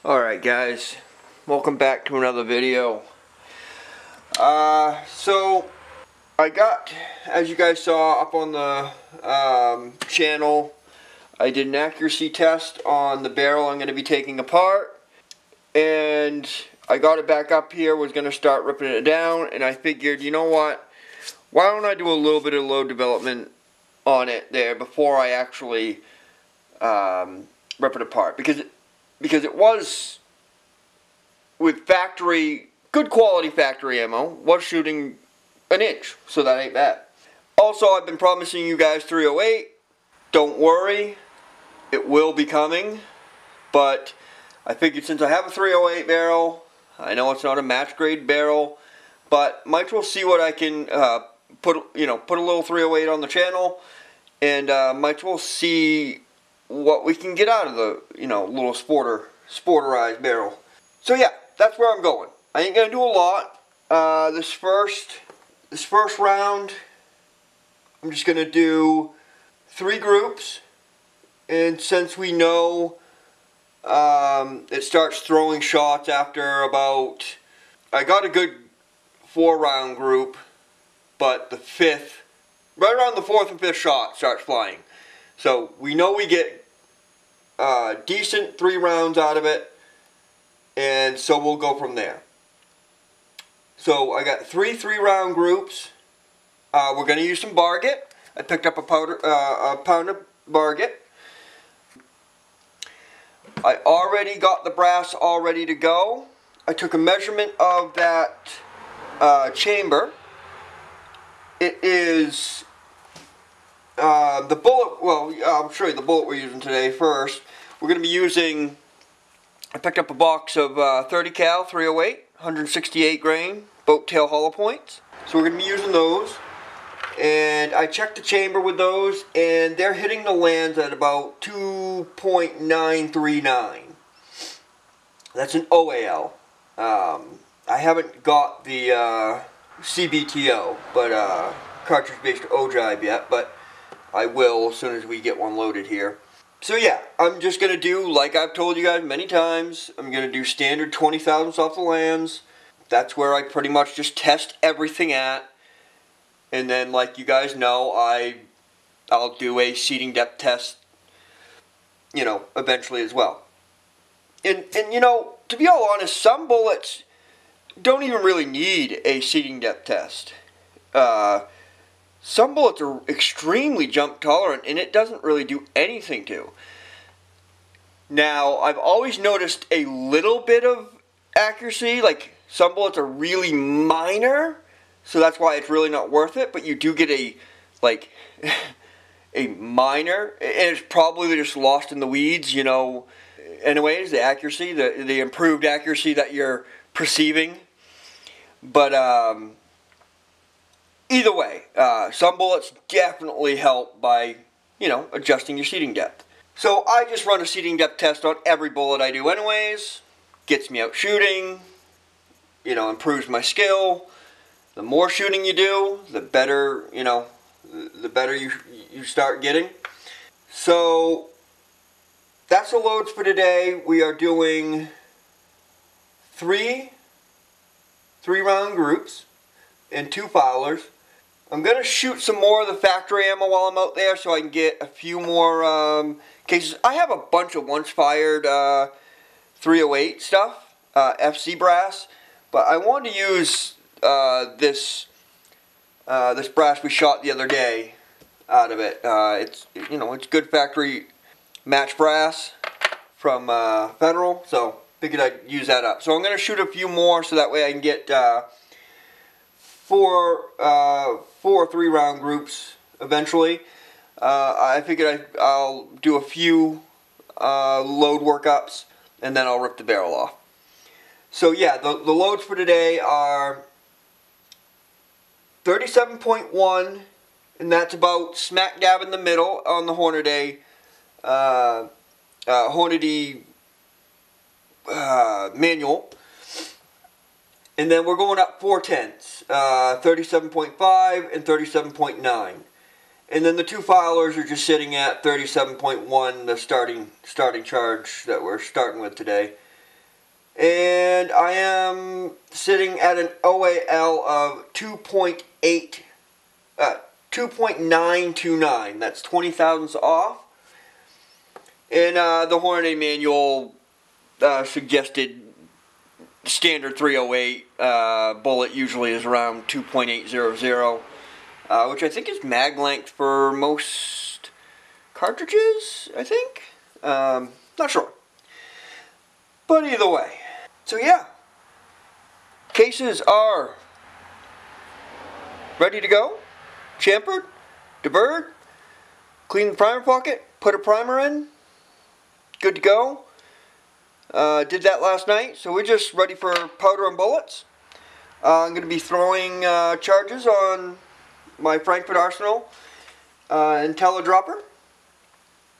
Alright guys, welcome back to another video. So I got, as you guys saw up on the channel, I did an accuracy test on the barrel I'm going to be taking apart, and I got it back up here, was going to start ripping it down, and I figured, you know what, why don't I do a little bit of load development on it there before I actually rip it apart, because it was, with factory, good quality factory ammo, was shooting an inch, so that ain't bad. Also, I've been promising you guys 308. Don't worry, it will be coming, but I figured since I have a 308 barrel, I know it's not a match grade barrel, but might as well see what I can put a little 308 on the channel, and might as well see what we can get out of the, little sporterized barrel. So yeah, that's where I'm going. I ain't gonna do a lot. This first round, I'm just gonna do 3 groups, and since we know it starts throwing shots after about, I got a good 4-round group, but the 5th, right around the 4th and 5th shot starts flying. So we know we get decent 3 rounds out of it, and so we'll go from there. So I got 3 3-round groups. We're going to use some varget. I picked up a pound of varget. I already got the brass all ready to go. I took a measurement of that chamber. It is the bullet. Well, I'll show you the bullet we're using today first. We're going to be using, I picked up a box of 30 cal 308, 168 grain boat tail hollow points. So we're going to be using those. And I checked the chamber with those, and they're hitting the lands at about 2.939. That's an OAL. I haven't got the CBTO, but cartridge-based ogive yet, but I will as soon as we get one loaded here. So yeah, I'm just going to do, like I've told you guys many times, I'm going to do standard 20 thousandths off the lands. That's where I pretty much just test everything at. And then, like you guys know, I'll do a seating depth test, eventually as well. And to be all honest, some bullets don't even really need a seating depth test. Some bullets are extremely jump tolerant, and it doesn't really do anything to. Now, I've always noticed a little bit of accuracy, like some bullets are really minor, so that's why it's really not worth it, but you do get a minor, and it's probably just lost in the weeds, anyways, the accuracy, the improved accuracy that you're perceiving. But, either way, some bullets definitely help by, adjusting your seating depth. So I just run a seating depth test on every bullet I do anyways. Gets me out shooting, improves my skill. The more shooting you do, the better, the better you start getting. So that's the loads for today. We are doing 3 3-round groups and 2 fowlers. I'm going to shoot some more of the factory ammo while I'm out there so I can get a few more cases. I have a bunch of once-fired 308 stuff, FC brass, but I wanted to use this brass we shot the other day out of it. It's good factory match brass from Federal, so figured I'd use that up. So I'm going to shoot a few more so that way I can get 4 3-round groups eventually. I figured I'll do a few load workups, and then I'll rip the barrel off. So yeah, the loads for today are 37.1, and that's about smack dab in the middle on the Hornady manual. And then we're going up 4/10, 37.5 and 37.9. And then the 2 filers are just sitting at 37.1, the starting charge that we're starting with today. And I am sitting at an OAL of 2.929. That's 20 thousandths off. And the Hornady manual suggested standard 308 bullet usually is around 2.800, which I think is mag length for most cartridges, I think. Not sure. But either way. So yeah, cases are ready to go, chamfered, deburred, clean the primer pocket, put a primer in, good to go. Did that last night, so we're just ready for powder and bullets. I'm going to be throwing charges on my Frankfurt Arsenal IntelliDropper.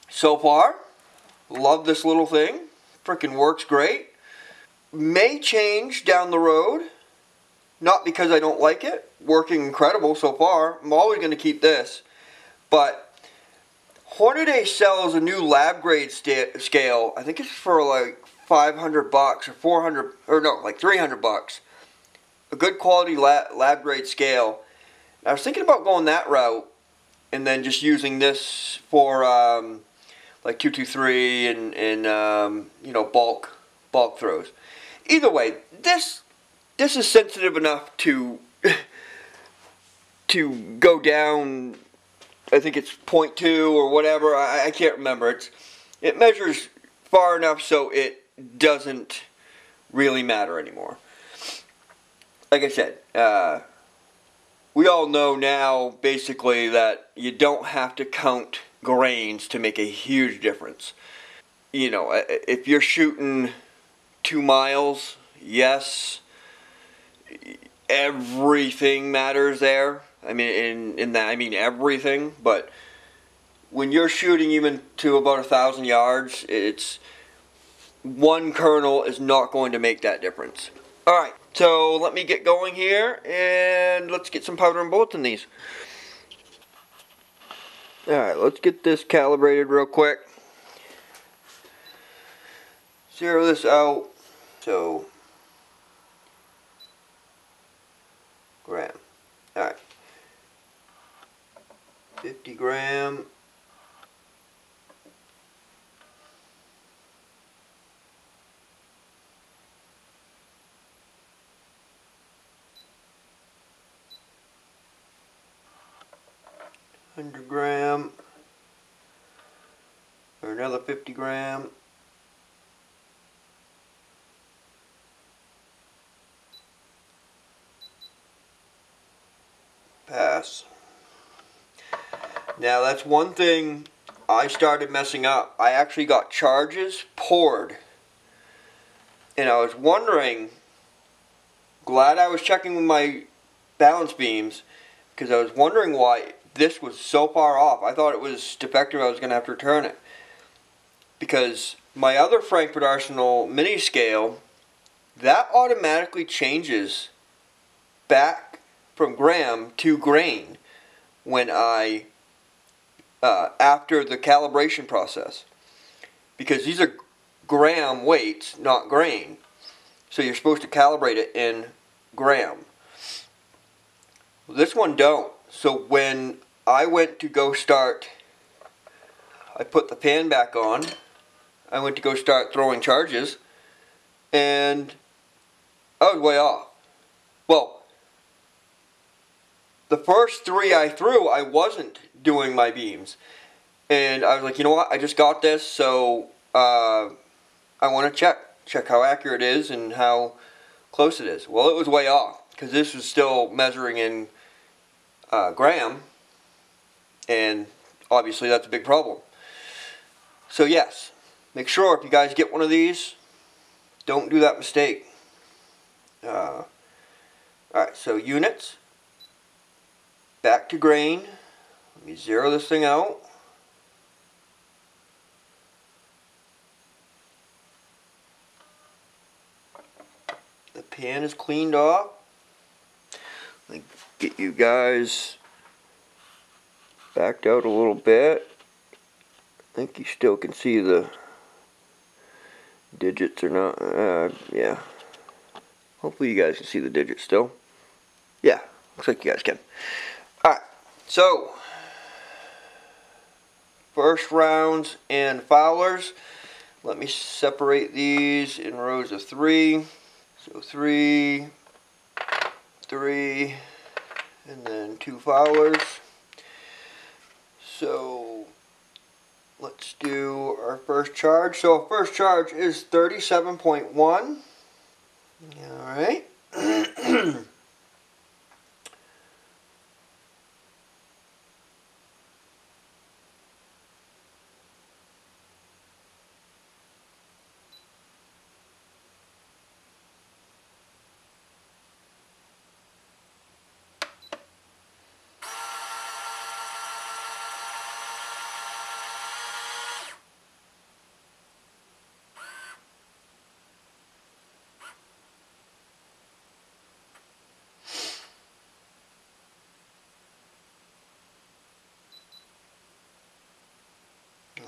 So far, love this little thing, freaking works great. May change down the road, not because I don't like it, working incredible so far. I'm always going to keep this, but Hornady sells a new lab grade scale. I think it's for like $500 or 400, or no, like $300. A good quality lab grade scale. I was thinking about going that route and then just using this for like 223 and you know, bulk throws. Either way, this is sensitive enough to go down. I think it's 0.2 or whatever. I can't remember. It measures far enough so it doesn't really matter anymore. Like I said, we all know now basically that you don't have to count grains to make a huge difference. You know, if you're shooting 2 miles, yes, everything matters there. I mean, in that I mean everything. But when you're shooting even to about 1,000 yards, it's one kernel is not going to make that difference. All right, so let me get going here, and let's get some powder and bullets in these. All right, let's get this calibrated real quick. Zero this out. So, gram. Alright. 50 gram. $100 or another 50 gram. Pass. Now that's one thing I started messing up. I actually got charges poured, and I was wondering, glad I was checking with my balance beams, because I was wondering why this was so far off. I thought it was defective. I was going to have to return it, because my other Frankfurt Arsenal mini scale, that automatically changes back from gram to grain when I after the calibration process, because these are gram weights, not grain, so you're supposed to calibrate it in gram. This one don't. So when I went to go start, I put the pan back on, I went to go start throwing charges, and I was way off. Well, the first 3 I threw, I wasn't doing my beams. And I was like, you know what, I just got this, so I want to check how accurate it is and how close it is. Well, it was way off, because this was still measuring in gram, and obviously that's a big problem. So yes, make sure if you guys get one of these, don't do that mistake. Alright, so units. Back to grain. Let me zero this thing out. The pan is cleaned off. Let me get you guys backed out a little bit. I think you still can see the digits or not. Yeah. Hopefully you guys can see the digits still. Yeah, looks like you guys can. Alright, so first rounds and foulers. Let me separate these in rows of 3. So 3, 3, and then 2 foulers. So let's do our first charge. So first charge is 37.1. Alright.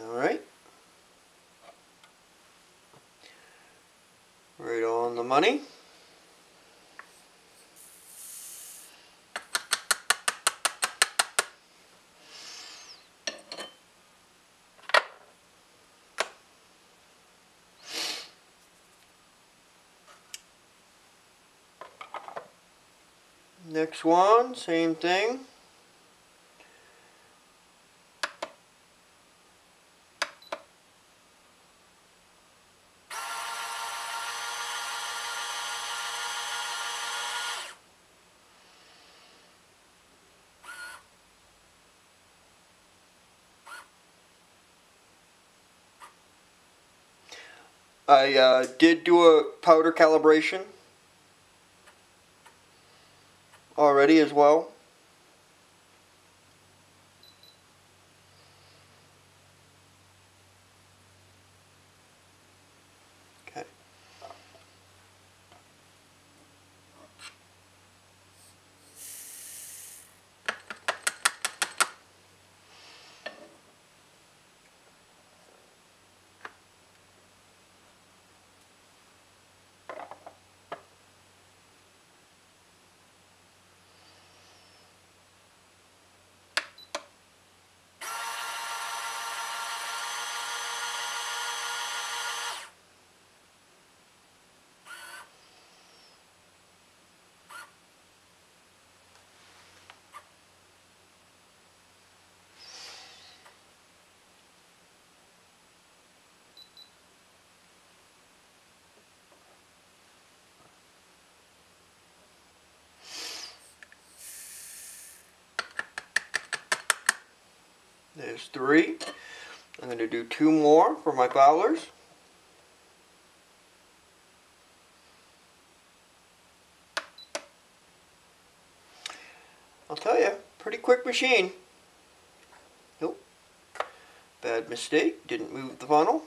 Alright. Right on the money. Next one, same thing. I did do a powder calibration already as well. Okay. There's 3. I'm going to do 2 more for my foulers. I'll tell you, pretty quick machine. Nope. Bad mistake. Didn't move the funnel.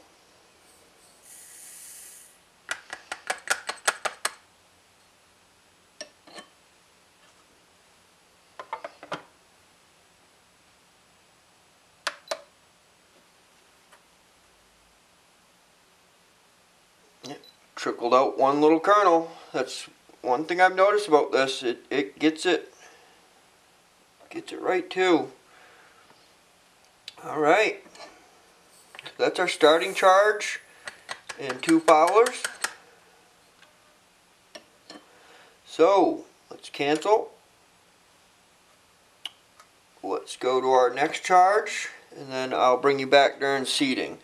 Trickled out one little kernel. That's one thing I've noticed about this. It gets it right too. All right, that's our starting charge and 2 foulers. So let's cancel. Let's go to our next charge, and then I'll bring you back during seating.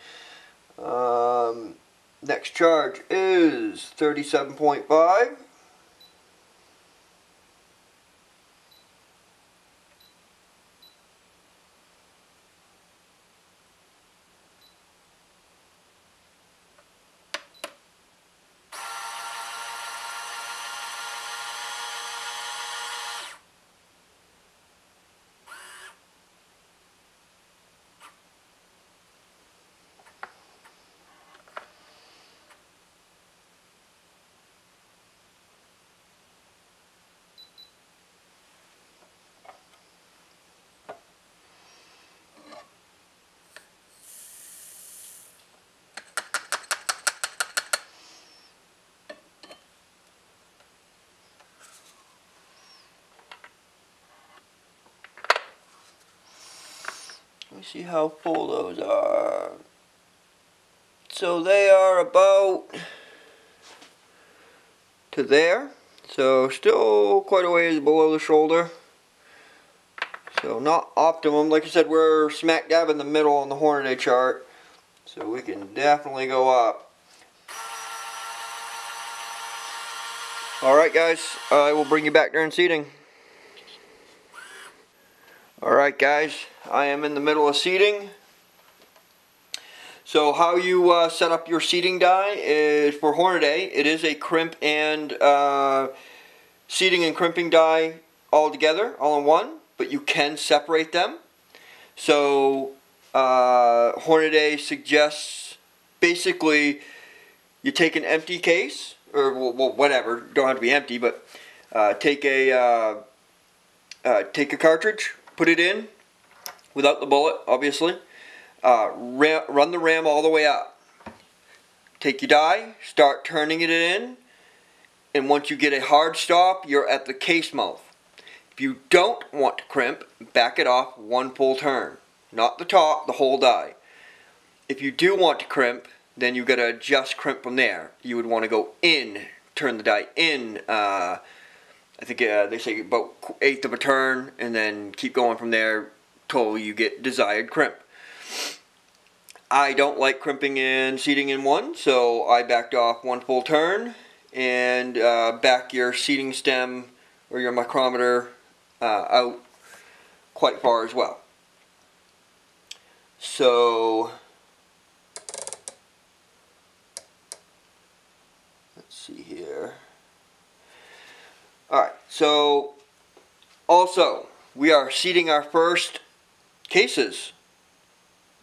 Next charge is 37.5. me see how full those are. So they are about to there. So still quite a ways below the shoulder. So not optimum. Like I said, we're smack dab in the middle on the Hornady chart. So we can definitely go up. Alright guys, I will bring you back during seating. Alright guys, I am in the middle of seating. So how you set up your seating die is for Hornady. It is a crimp and seating and crimping die all together, all in one, but you can separate them. So Hornady suggests basically you take an empty case, or well, whatever, don't have to be empty, but take a cartridge, put it in without the bullet, obviously. Run the ram all the way up. Take your die, start turning it in, and once you get a hard stop, you're at the case mouth. If you don't want to crimp, back it off one full turn. Not the top, the whole die. If you do want to crimp, then you've got to adjust crimp from there. You would want to go in, turn the die in, I think they say about 1/8 of a turn, and then keep going from there till you get desired crimp. I don't like crimping and seating in one, so I backed off one full turn and back your seating stem or your micrometer out quite far as well. So let's see here. Alright, so also we are seating our first cases,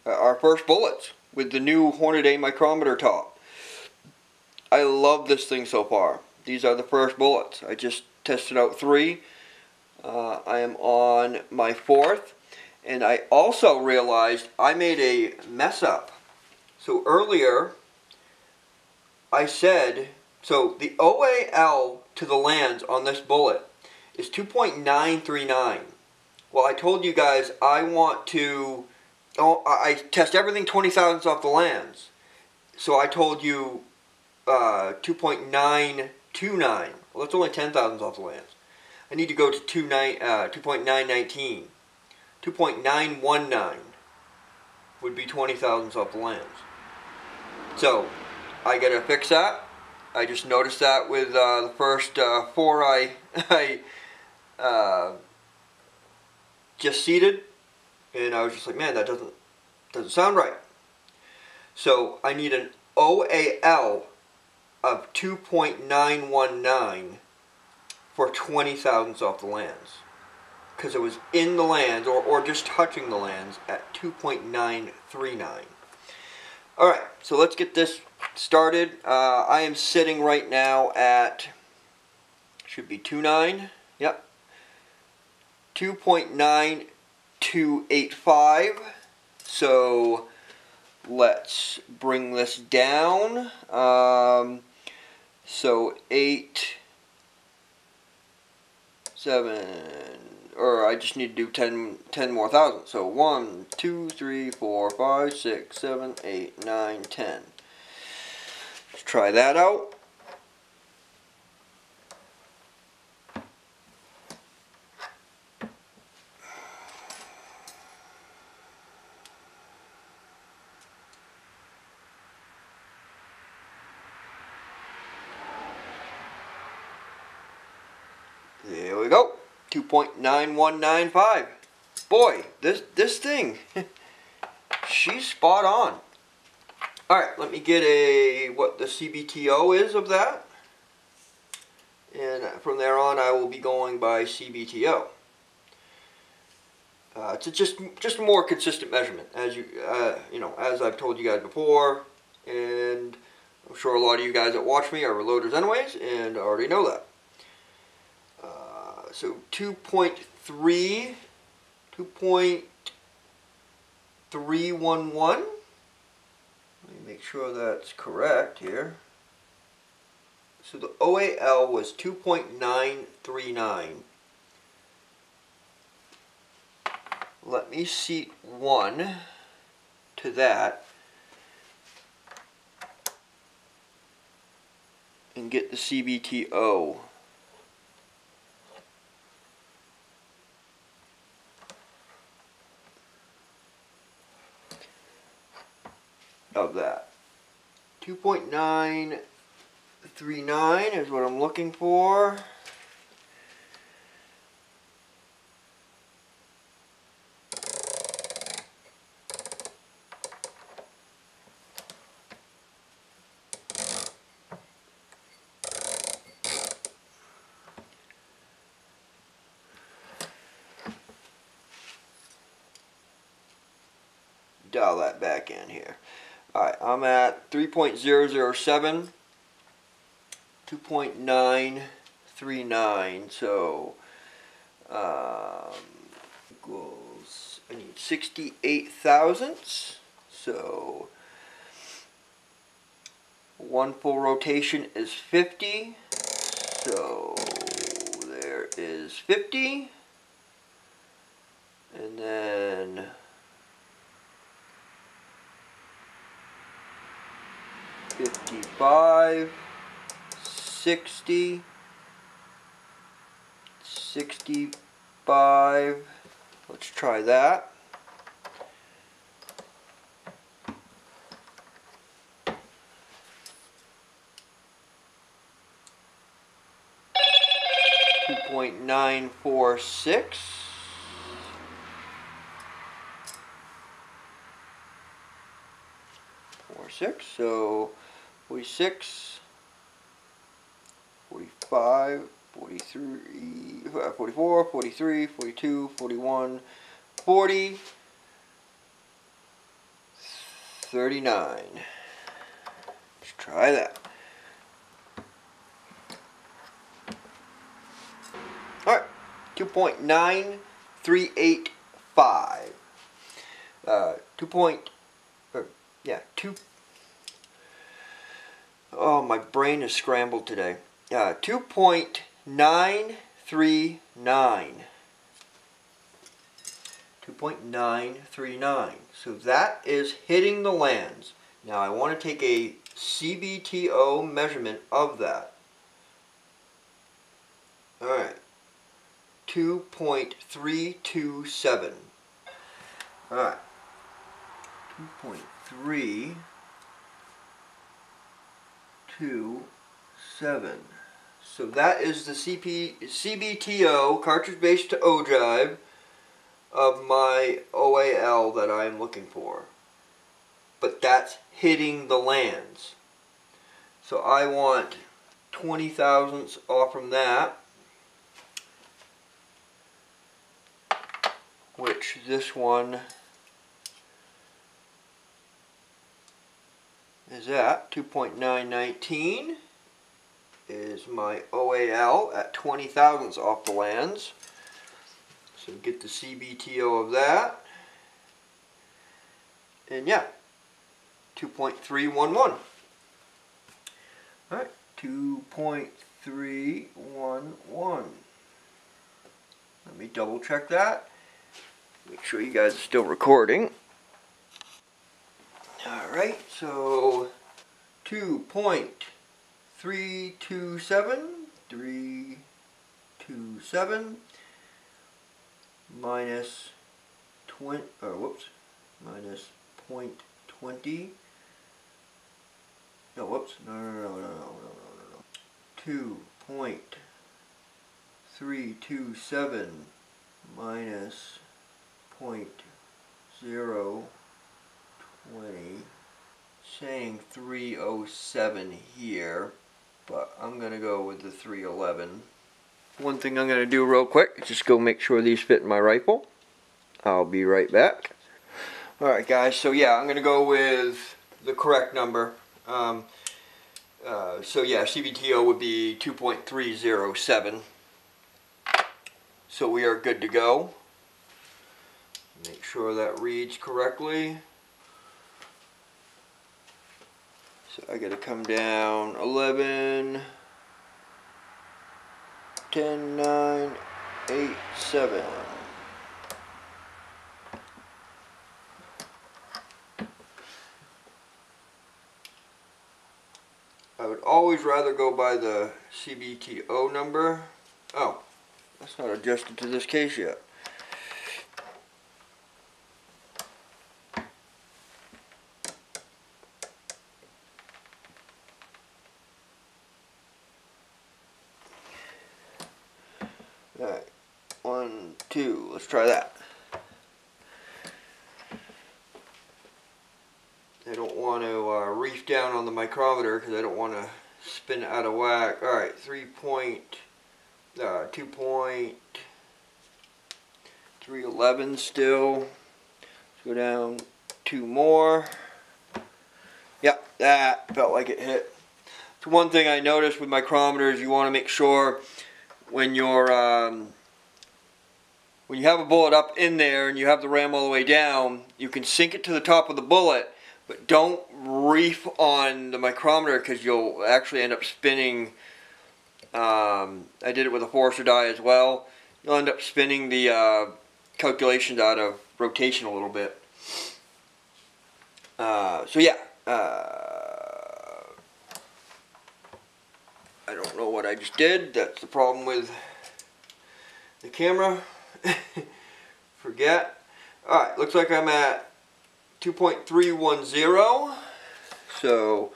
our first bullets with the new Hornady micrometer top. I love this thing so far. These are the first bullets. I just tested out 3. I am on my 4th, and I also realized I made a mess up. So earlier I said, so the OAL to the lands on this bullet is 2.939. Well, I told you guys I want to, I test everything 20 thousandths off the lands. So I told you 2.929. Well, that's only 10 thousandths off the lands. I need to go to 2.919. 2.919 would be 20 thousandths off the lands. So I gotta fix that. I just noticed that with the first 4 I just seated, and I was just like, man, that doesn't sound right. So I need an OAL of 2.919 for 20 thousandths off the lands, because it was in the lands or just touching the lands at 2.939. Alright, so let's get this started. I am sitting right now at, should be 2.9, yep, 2.9285. So let's bring this down. So 8, 7, or I just need to do 10 more thousand. So 1, 2, 3, 4, 5, 6, 7, 8, 9, 10. Let's try that out. There we go. 2.9195. Boy, this thing, she's spot on. Alright, let me get what the CBTO is of that. And from there on I will be going by CBTO. It's just a more consistent measurement, as you know, as I've told you guys before, and I'm sure a lot of you guys that watch me are reloaders anyways, and already know that. So 2.3, 2.311. Let me make sure that's correct here. So the OAL was 2.939. let me seat one to that and get the CBTO. Of that. 2.939 is what I'm looking for. Dial that back in here. Alright, I'm at 3.007, 2.939, so equals, I need 68 thousandths, so one full rotation is 50, so there is 50, and then 55, 60, 65, let's try that. .946. 46, so 46, 45, 43, 44, 43, 42, 41, 40, 39. Let's try that. Alright, 2.9385. 2. Oh, my brain is scrambled today. 2.939. 2.939. So that is hitting the lands. Now I want to take a CBTO measurement of that. Alright. 2.327. Alright. 2.327. So that is the CBTO, cartridge-based to O-drive, of my OAL that I am looking for. But that's hitting the lands. So I want 20 thousandths off from that, which this one is at 2.919 is my OAL at 20 thousandths off the lands. So get the CBTO of that. And yeah, 2.311. Alright, 2.311. Let me double check that. Make sure you guys are still recording. Alright, so 2.327, 327 minus 20, minus 0.20. No, whoops, no. 2.327 minus 0.020, saying 307 here, but I'm going to go with the 311. One thing I'm going to do real quick is just go make sure these fit in my rifle. I'll be right back. Alright guys, so yeah, I'm going to go with the correct number. So yeah, CBTO would be 2.307. So we are good to go. Make sure that reads correctly. So I got to come down 11, 10, 9, 8, 7. always rather go by the CBTO number. Oh, that's not adjusted to this case yet. Alright, 1, 2, let's try that. I don't want to reef down on the micrometer because I don't want to spin it out of whack. Alright, 2.311 still. Let's go down 2 more. Yep, that felt like it hit. So one thing I noticed with micrometers, you want to make sure when you're when you have a bullet up in there and you have the ram all the way down, you can sink it to the top of the bullet, but don't reef on the micrometer because you'll actually end up spinning. I did it with a Forster die as well. You'll end up spinning the calculations out of rotation a little bit. So yeah, I don't know what I just did. That's the problem with the camera. Forget. Alright, looks like I'm at 2.310. So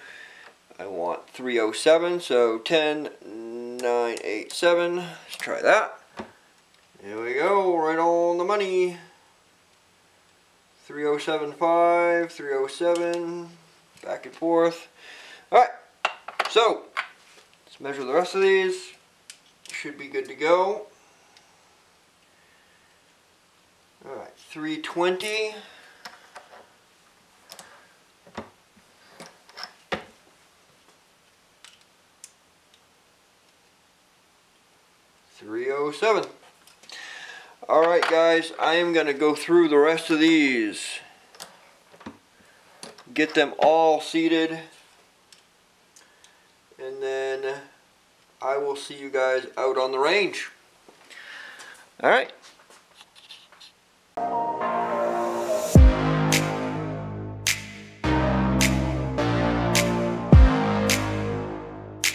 I want 307. So 10,987. Let's try that. There we go. Right on the money. 307.5, 307. Back and forth. Alright. So let's measure the rest of these. Should be good to go. Alright, 320. .307. Alright guys, I am going to go through the rest of these. Get them all seated. And then I will see you guys out on the range. Alright.